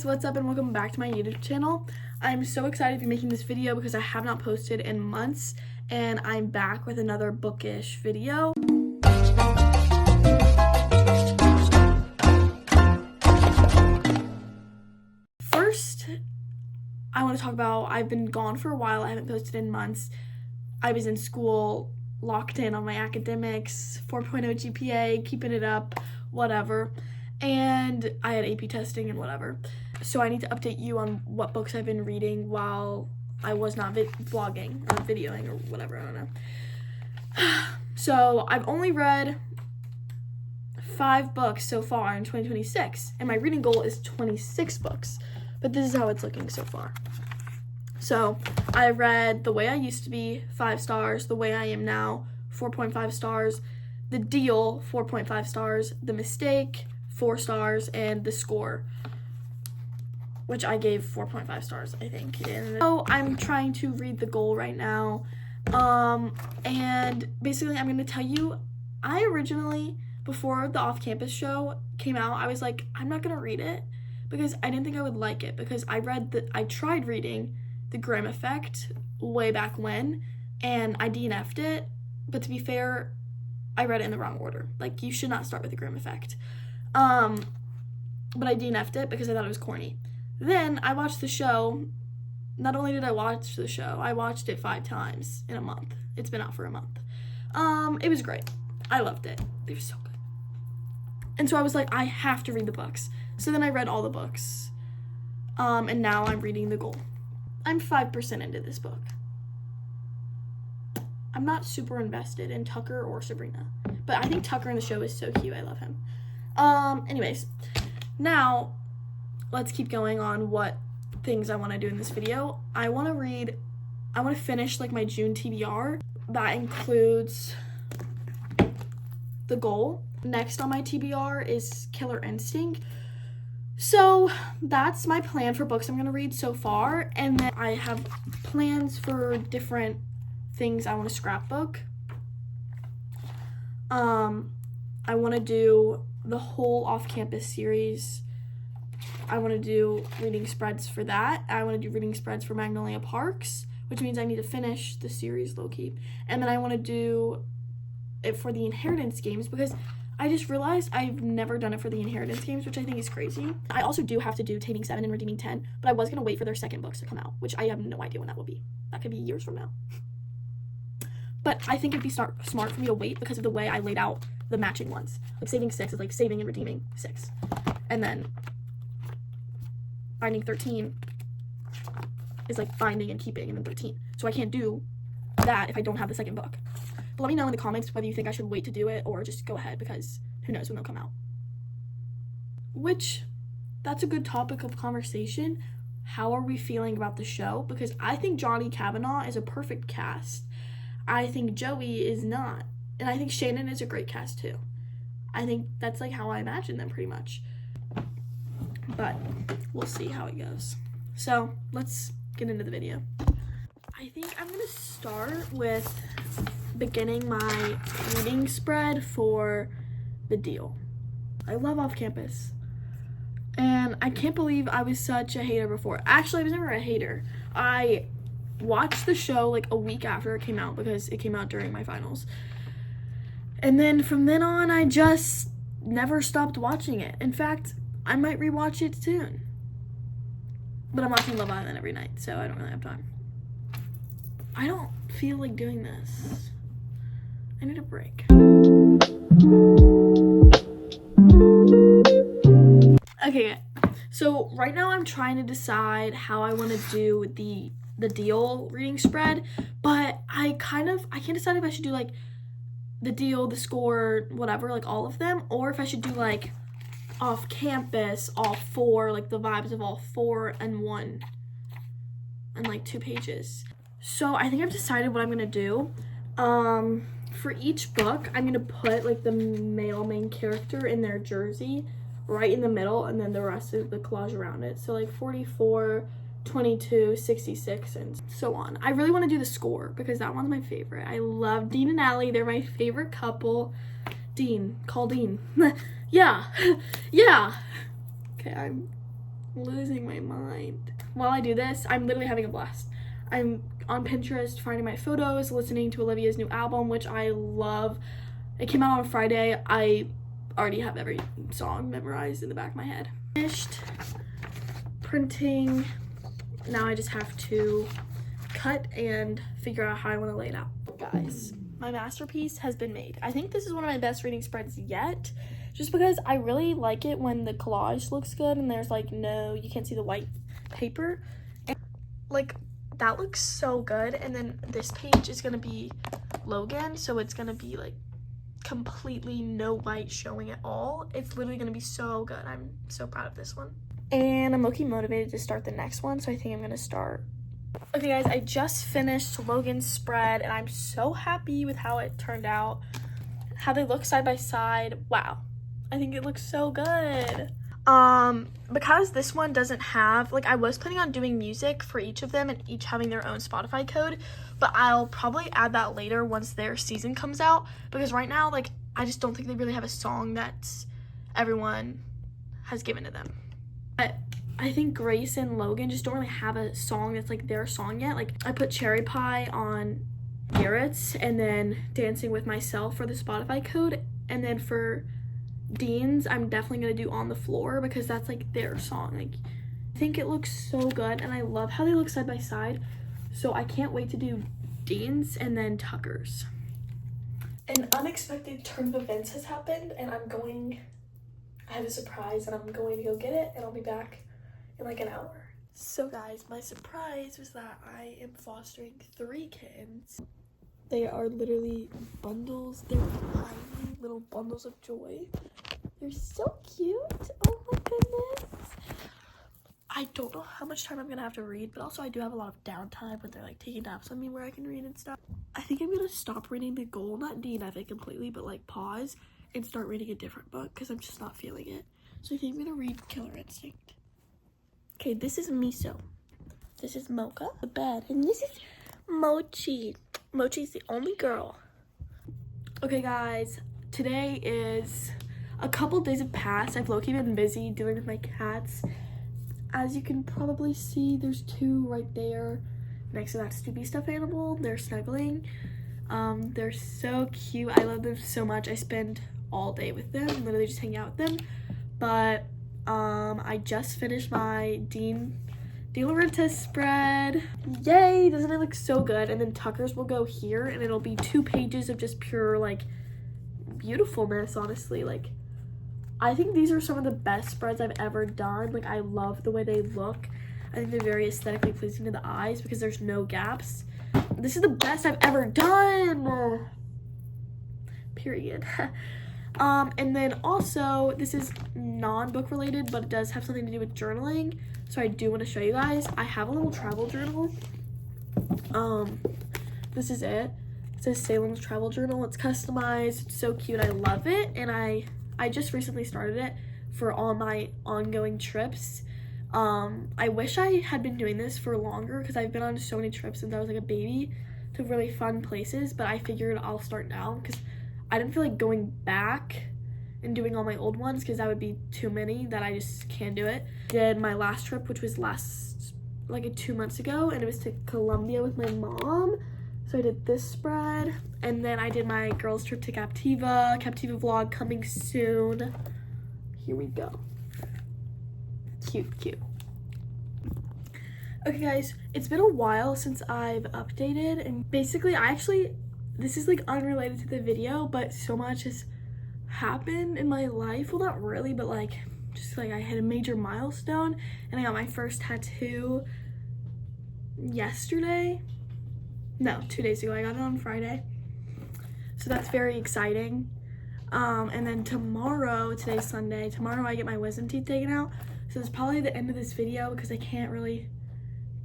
What's up and welcome back to my YouTube channel. I'm so excited to be making this video because I have not posted in months and I'm back with another bookish video. First, I want to talk about I've been gone for a while. I haven't posted in months. I was in school, locked in on my academics, 4.0 GPA, keeping it up, whatever. And I had AP testing and whatever. So I need to update you on what books I've been reading while I was not vlogging or videoing or whatever, I don't know. So I've only read 5 books so far in 2026, and my reading goal is 26 books. But this is how it's looking so far. So I read The Way I Used to Be, 5 stars, The Way I Am Now, 4.5 stars, The Deal, 4.5 stars, The Mistake, 4 stars, and The Score, which I gave 4.5 stars, I think. And so I'm trying to read The Goal right now. And basically I'm going to tell you, I originally, before the off-campus show came out, I was like, I'm not going to read it because I didn't think I would like it, because I tried reading The Grimm Effect way back when, and I DNF'd it. But to be fair, I read it in the wrong order. Like, you should not start with The Grimm Effect. But I DNF'd it because I thought it was corny. Then I watched the show. Not only did I watch the show, I watched it 5 times in a month. It's been out for a month. It was great. I loved it. It was so good. And so I was like, I have to read the books. So then I read all the books. And now I'm reading The Goal. I'm 5% into this book. I'm not super invested in Tucker or Sabrina. But I think Tucker in the show is so cute. I love him. Anyways, now let's keep going on what things I want to do in this video. I want to finish like my June TBR. That includes The Goal. Next on my TBR is Killer Instinct. So that's my plan for books I'm going to read so far. And then I have plans for different things I want to scrapbook. I want to do the whole off-campus series. I want to do reading spreads for that. I want to do reading spreads for Magnolia Parks, which means I need to finish the series low-key. And then I want to do it for the Inheritance games, because I just realized I've never done it for the Inheritance games, which I think is crazy. I also do have to do Taming 7 and Redeeming 10, but I was going to wait for their second books to come out, which I have no idea when that will be. That could be years from now. But I think it'd be smart for me to wait because of the way I laid out the matching ones. Like saving 6 is like saving and redeeming 6. And then finding 13 is like finding and keeping, and then 13. So I can't do that if I don't have the second book. But let me know in the comments whether you think I should wait to do it or just go ahead, because who knows when they'll come out. Which, that's a good topic of conversation. How are we feeling about the show? Because I think Johnny Kavanaugh is a perfect cast. I think Joey is not. And I think Shannon is a great cast too. I think that's like how I imagine them pretty much. But we'll see how it goes. So let's get into the video. I think I'm going to start with beginning my reading spread for The Deal. I love Off Campus. And I can't believe I was such a hater before. Actually, I was never a hater. I watched the show like a week after it came out because it came out during my finals. And then from then on, I just never stopped watching it. In fact, I might rewatch it soon. But I'm watching Love Island every night, so I don't really have time. I don't feel like doing this. I need a break. Okay, so right now I'm trying to decide how I want to do the Deal reading spread, but I can't decide if I should do like The Deal, The Score, whatever, like all of them, or if I should do like Off Campus, all 4, like the vibes of all 4 and 1 and like 2 pages. So I think I've decided what I'm gonna do. For each book, I'm gonna put like the male main character in their jersey right in the middle, and then the rest of the collage around it. So like 44, 22, 66, and so on. I really want to do The Score because that one's my favorite. I love Dean and Allie. They're my favorite couple. Dean. Call Dean. Yeah. Yeah. Okay, I'm losing my mind. While I do this, I'm literally having a blast. I'm on Pinterest finding my photos, listening to Olivia's new album, which I love. It came out on Friday. I already have every song memorized in the back of my head. Finished printing. Now I just have to cut and figure out how I want to lay it out. Guys, my masterpiece has been made. I think this is one of my best reading spreads yet, just because I really like it when the collage looks good and there's like you can't see the white paper. And like that looks so good. And then this page is gonna be Logan, so it's gonna be like completely no white showing at all. It's literally gonna be so good. I'm so proud of this one. And I'm looking motivated to start the next one, so I think I'm gonna start. Okay guys, I just finished Logan's spread and I'm so happy with how it turned out. How they look side by side. Wow. I think it looks so good. Because this one doesn't have, like, I was planning on doing music for each of them and each having their own Spotify code, but I'll probably add that later once their season comes out, because right now, like, I just don't think they really have a song that's everyone has given to them. But I think Grace and Logan just don't really have a song that's like their song yet. Like, I put Cherry Pie on Garrett's and then Dancing With Myself for the Spotify code, and then for Dean's, I'm definitely gonna do On the Floor because that's like their song. Like, I think it looks so good and I love how they look side by side. So I can't wait to do Dean's and then Tucker's. An unexpected turn of events has happened and I have a surprise and I'm going to go get it and I'll be back in like an hour. So guys, my surprise was that I am fostering 3 kittens. They are literally bundles. They're tiny little bundles of joy. They're so cute. Oh my goodness. I don't know how much time I'm gonna have to read, but also I do have a lot of downtime when they're like taking naps on me where I can read and stuff. I think I'm gonna stop reading The Goal, not DNF it completely, but like pause and start reading a different book because I'm just not feeling it. So I think I'm gonna read Killer Instinct. Okay, this is Miso. This is Mocha, the bed, and this is Mochi. Mochi's the only girl. Okay guys, today is a couple days have passed. I've low-key been busy dealing with my cats. As you can probably see, there's 2 right there next to that Snoopy stuffed animal. They're snuggling. They're so cute. I love them so much. I spend all day with them, literally just hanging out with them. But I just finished my Dean De Laurentiis spread. Yay, doesn't it look so good? And then Tucker's will go here and it'll be 2 pages of just pure like beautifulness, honestly. Like, I think these are some of the best spreads I've ever done. Like, I love the way they look. I think they're very aesthetically pleasing to the eyes because there's no gaps. This is the best I've ever done. Period. And then also, this is non-book related, but it does have something to do with journaling. So I do want to show you guys. I have a little travel journal. This is it. It says Salem's Travel Journal. It's customized. It's so cute. I love it. And I just recently started it for all my ongoing trips. I wish I had been doing this for longer because I've been on so many trips since I was like a baby to really fun places, but I figured I'll start now because I didn't feel like going back and doing all my old ones because that would be too many that I just can't do it. Did my last trip, which was like 2 months ago, and it was to Colombia with my mom. So I did this spread, and then I did my girls trip to Captiva vlog coming soon. Here we go. Cute. Okay guys, it's been a while since I've updated, and basically this is like unrelated to the video, but so much has happened in my life. Well, not really, but like just like I hit a major milestone and I got my first tattoo yesterday. No, 2 days ago. I got it on Friday. So that's very exciting. And then tomorrow, today's Sunday, tomorrow I get my wisdom teeth taken out. So it's probably the end of this video because I can't really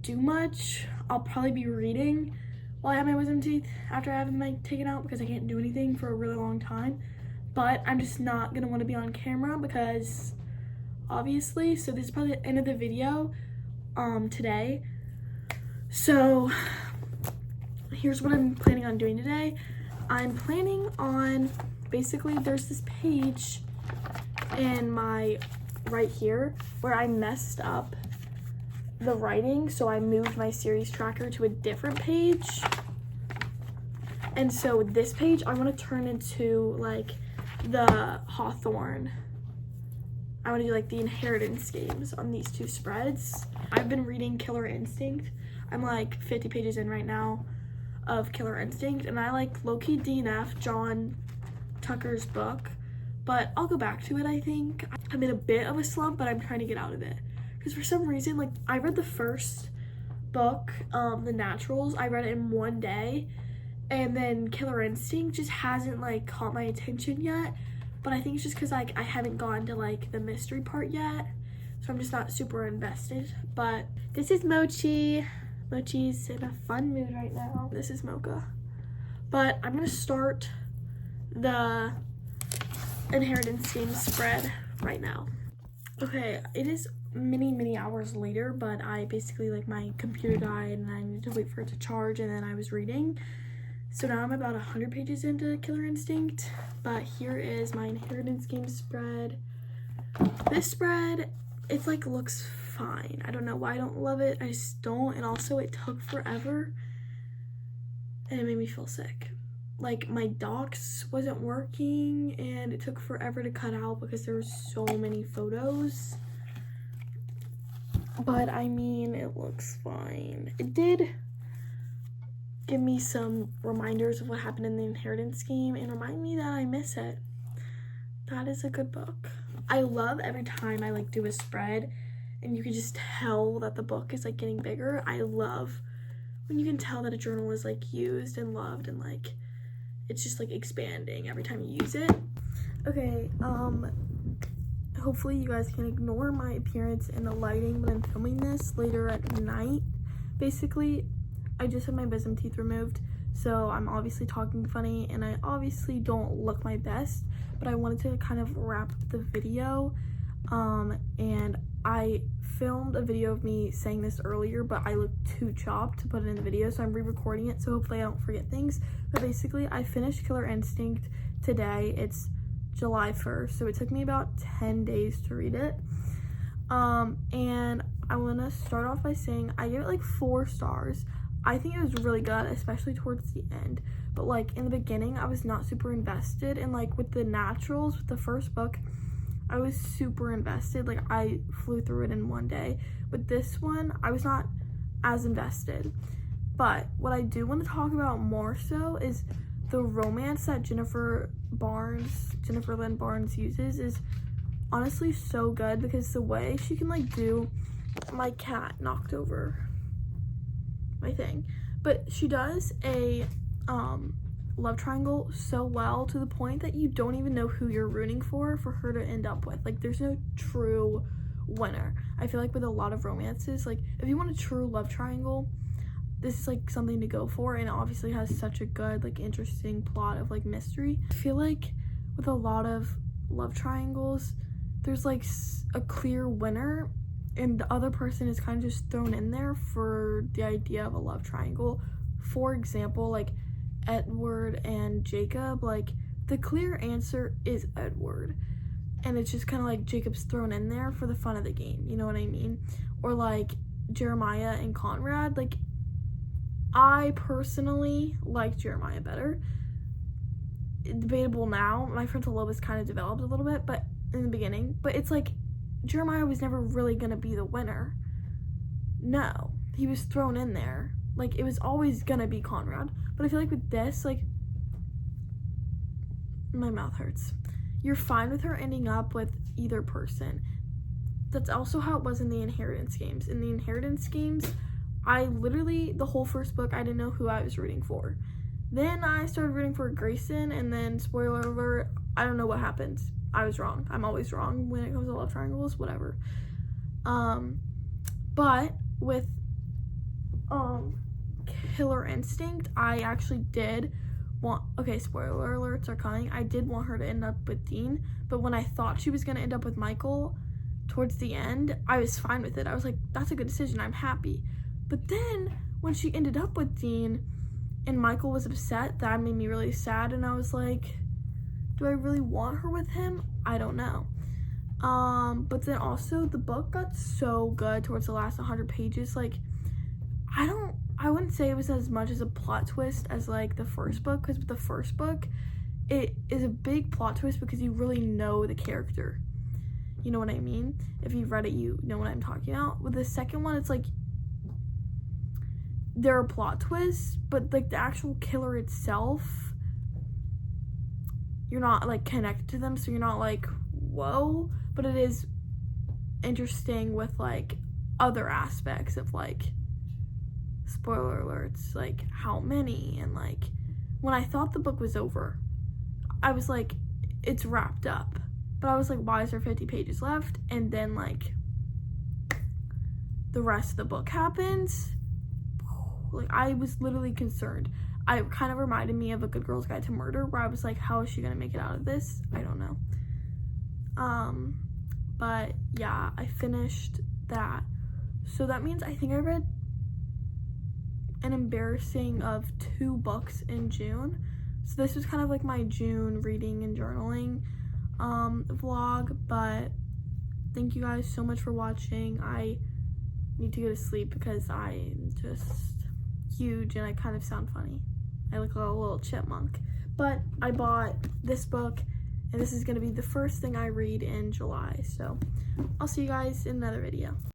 do much. I'll probably be reading while I have my wisdom teeth after I have them taken out because I can't do anything for a really long time. But I'm just not gonna want to be on camera because obviously, so this is probably the end of the video today. So here's what I'm planning on doing today. I'm planning on, basically there's this page in my right here where I messed up the writing, so I moved my series tracker to a different page. And so this page I want to turn into like the Hawthorne. I want to do like the inheritance games on these two spreads. I've been reading Killer Instinct. I'm like 50 pages in right now of Killer Instinct, and I like low-key DNF John Tucker's book, but I'll go back to it. I think I'm in a bit of a slump, but I'm trying to get out of it because for some reason, like, I read the first book, The Naturals. I read it in one day, and then Killer Instinct just hasn't like caught my attention yet. But I think it's just because like I haven't gotten to like the mystery part yet, so I'm just not super invested. But this is Mochi. Mochi's in a fun mood right now. This is Mocha. But I'm gonna start the inheritance game spread right now. Okay, it is many hours later, but I basically like my computer died and I needed to wait for it to charge, and then I was reading. So now I'm about 100 pages into Killer Instinct, but here is my inheritance game spread. This spread, it's like looks fine. I don't know why I don't love it. I just don't, and also it took forever, and it made me feel sick. Like my docs wasn't working, and it took forever to cut out because there were so many photos. But I mean, it looks fine. It did give me some reminders of what happened in the inheritance game and remind me that I miss it. That is a good book. I love every time I like do a spread and you can just tell that the book is like getting bigger. I love when you can tell that a journal is like used and loved and like it's just like expanding every time you use it. Okay, hopefully you guys can ignore my appearance and the lighting when I'm filming this later at night. Basically, I just had my wisdom teeth removed, so I'm obviously talking funny and I obviously don't look my best, but I wanted to kind of wrap up the video, and I filmed a video of me saying this earlier, but I looked too chopped to put it in the video, so I'm re-recording it, so hopefully I don't forget things. But basically, I finished Killer Instinct today. It's July 1st, so it took me about 10 days to read it, and I want to start off by saying I gave it like 4 stars. I think it was really good, especially towards the end, but like in the beginning I was not super invested, and like with the Naturals, with the first book, I was super invested. Like I flew through it in one day. With this one, I was not as invested. But what I do want to talk about more so is the romance that Jennifer Lynn Barnes uses is honestly so good, because the way she can like do, my cat knocked over my thing, but she does a love triangle so well to the point that you don't even know who you're rooting for her to end up with. Like there's no true winner. I feel like with a lot of romances, like if you want a true love triangle, this is like something to go for, and it obviously has such a good like interesting plot of like mystery. I feel like with a lot of love triangles there's like a clear winner and the other person is kind of just thrown in there for the idea of a love triangle. For example, like Edward and Jacob, like the clear answer is Edward, and it's just kind of like Jacob's thrown in there for the fun of the game, you know what I mean? Or like Jeremiah and Conrad, like I personally like Jeremiah better. Debatable now, my frontal lobe is kind of developed a little bit, but in the beginning, but it's like Jeremiah was never really gonna be the winner. No, he was thrown in there. Like it was always gonna be Conrad. But I feel like with this, like my mouth hurts. You're fine with her ending up with either person. That's also how it was in the inheritance games. In the inheritance games, I literally, the whole first book, I didn't know who I was rooting for. Then I started rooting for Grayson, and then, spoiler alert, I don't know what happened. I was wrong. I'm always wrong when it comes to love triangles, whatever. But with Killer Instinct, I actually did want, okay, spoiler alerts are coming. I did want her to end up with Dean, but when I thought she was going to end up with Michael towards the end, I was fine with it. I was like, that's a good decision. I'm happy. But then when she ended up with Dean and Michael was upset, that made me really sad, and I was like, do I really want her with him? I don't know. But then also the book got so good towards the last 100 pages. Like, I wouldn't say it was as much as a plot twist as like the first book, because with the first book, it is a big plot twist because you really know the character. You know what I mean? If you've read it, you know what I'm talking about. With the second one, it's like there are plot twists, but like the actual killer itself, you're not like connected to them, so you're not like, whoa. But it is interesting with like other aspects of like, spoiler alerts, like how many, and like when I thought the book was over, I was like, it's wrapped up. But I was like, why is there 50 pages left? And then like the rest of the book happens. Like, I was literally concerned. It kind of reminded me of A Good Girl's Guide to Murder, where I was like, how is she gonna make it out of this? I don't know. But yeah, I finished that. So that means I think I read an embarrassing of 2 books in June. So this was kind of like my June reading and journaling vlog. But thank you guys so much for watching. I need to go to sleep because I'm just huge and I kind of sound funny. I look like a little chipmunk. But I bought this book, and this is going to be the first thing I read in July. So I'll see you guys in another video.